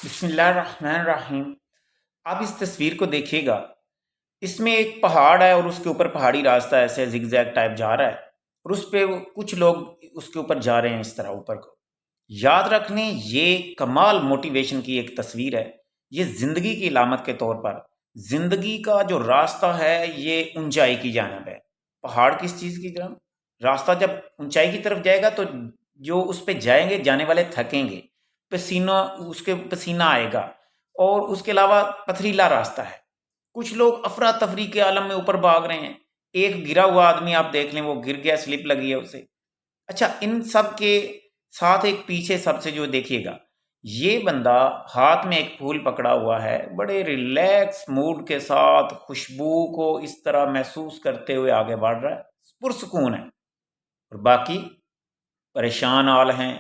بسم اللہ الرحمن الرحیم۔ آپ اس تصویر کو دیکھیے گا، اس میں ایک پہاڑ ہے اور اس کے اوپر پہاڑی راستہ ایسے زگ زیگ ٹائپ جا رہا ہے، اور اس پہ کچھ لوگ اس کے اوپر جا رہے ہیں اس طرح اوپر کو۔ یاد رکھ لیں یہ کمال موٹیویشن کی ایک تصویر ہے، یہ زندگی کی علامت کے طور پر زندگی کا جو راستہ ہے یہ اونچائی کی جانب ہے۔ پہاڑ کس چیز کی جانب؟ راستہ جب اونچائی کی طرف جائے گا تو جو اس پہ جائیں گے جانے والے تھکیں گے، پسینہ اس کے پسینہ آئے گا، اور اس کے علاوہ پتھریلا راستہ ہے۔ کچھ لوگ افراتفری کے عالم میں اوپر بھاگ رہے ہیں، ایک گرا ہوا آدمی آپ دیکھ لیں، وہ گر گیا، سلپ لگی ہے اسے۔ اچھا، ان سب کے ساتھ ایک پیچھے سب سے جو دیکھیے گا، یہ بندہ ہاتھ میں ایک پھول پکڑا ہوا ہے، بڑے ریلیکس موڈ کے ساتھ خوشبو کو اس طرح محسوس کرتے ہوئے آگے بڑھ رہا ہے، پرسکون ہے۔ اور باقی پریشان حال ہیں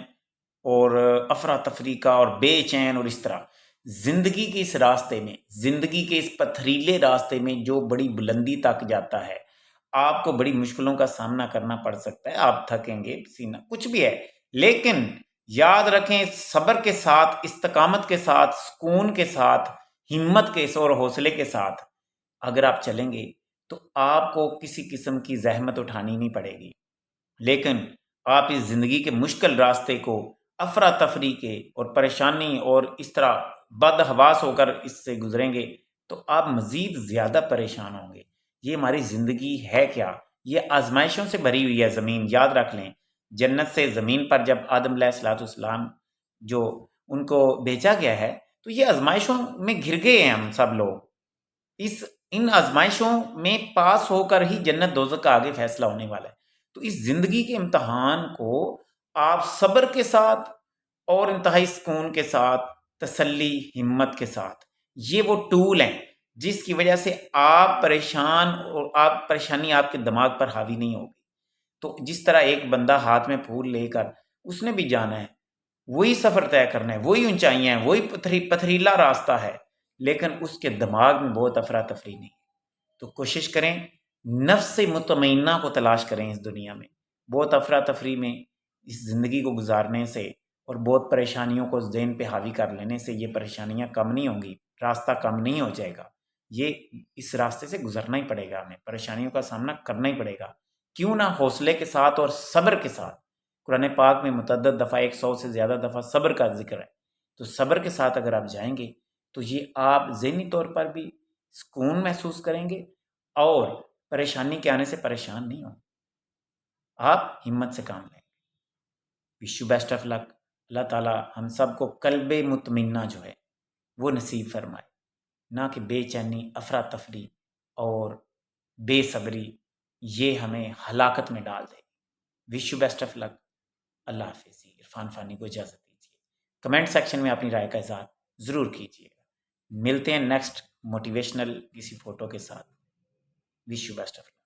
اور افراتفری کا اور بے چین، اور اس طرح زندگی کے اس راستے میں، زندگی کے اس پتھریلے راستے میں جو بڑی بلندی تک جاتا ہے، آپ کو بڑی مشکلوں کا سامنا کرنا پڑ سکتا ہے، آپ تھکیں گے، پسینہ کچھ بھی ہے، لیکن یاد رکھیں صبر کے ساتھ، استقامت کے ساتھ، سکون کے ساتھ، ہمت کے اور حوصلے کے ساتھ اگر آپ چلیں گے تو آپ کو کسی قسم کی زحمت اٹھانی نہیں پڑے گی۔ لیکن آپ اس زندگی کے مشکل راستے کو افراتفری کے اور پریشانی اور اس طرح بد حواس ہو کر اس سے گزریں گے تو آپ مزید زیادہ پریشان ہوں گے۔ یہ ہماری زندگی ہے کیا؟ یہ آزمائشوں سے بھری ہوئی ہے زمین۔ یاد رکھ لیں، جنت سے زمین پر جب آدم علیہ الصلوۃ والسلام جو ان کو بھیجا گیا ہے تو یہ آزمائشوں میں گر گئے ہیں ہم سب لوگ۔ ان آزمائشوں میں پاس ہو کر ہی جنت دوزخ کا آگے فیصلہ ہونے والا ہے۔ تو اس زندگی کے امتحان کو آپ صبر کے ساتھ اور انتہائی سکون کے ساتھ، تسلی، ہمت کے ساتھ، یہ وہ ٹول ہیں جس کی وجہ سے آپ پریشان اور پریشانی آپ کے دماغ پر حاوی نہیں ہوگی۔ تو جس طرح ایک بندہ ہاتھ میں پھول لے کر اس نے بھی جانا ہے، وہی سفر طے کرنا ہے، وہی اونچائیاں ہیں، وہی پتھریلا راستہ ہے، لیکن اس کے دماغ میں بہت افراتفری نہیں ہے۔ تو کوشش کریں، نفس مطمئنہ کو تلاش کریں اس دنیا میں۔ بہت افراتفری میں اس زندگی کو گزارنے سے اور بہت پریشانیوں کو ذہن پہ حاوی کر لینے سے یہ پریشانیاں کم نہیں ہوں گی، راستہ کم نہیں ہو جائے گا۔ یہ اس راستے سے گزرنا ہی پڑے گا، ہمیں پریشانیوں کا سامنا کرنا ہی پڑے گا، کیوں نہ حوصلے کے ساتھ اور صبر کے ساتھ۔ قرآن پاک میں متعدد دفعہ، 100 سے زیادہ دفعہ صبر کا ذکر ہے۔ تو صبر کے ساتھ اگر آپ جائیں گے تو یہ آپ ذہنی طور پر بھی سکون محسوس کریں گے اور پریشانی کے آنے سے پریشان نہیں ہوں گے، آپ ہمت سے کام لیں گے۔ وش یو بیسٹ آف لک۔ اللہ تعالیٰ ہم سب کو قلب مطمئنہ جو ہے وہ نصیب فرمائے، نہ کہ بے چینی، افراتفری اور بے صبری یہ ہمیں ہلاکت میں ڈال دے۔ وش یو بیسٹ آف لک۔ اللہ حافظ۔ عرفان فانی کو اجازت دیجیے۔ کمنٹ سیکشن میں اپنی رائے کا اظہار ضرور کیجیے گا۔ ملتے ہیں نیکسٹ موٹیویشنل کسی فوٹو کے ساتھ۔ Wish you best of look.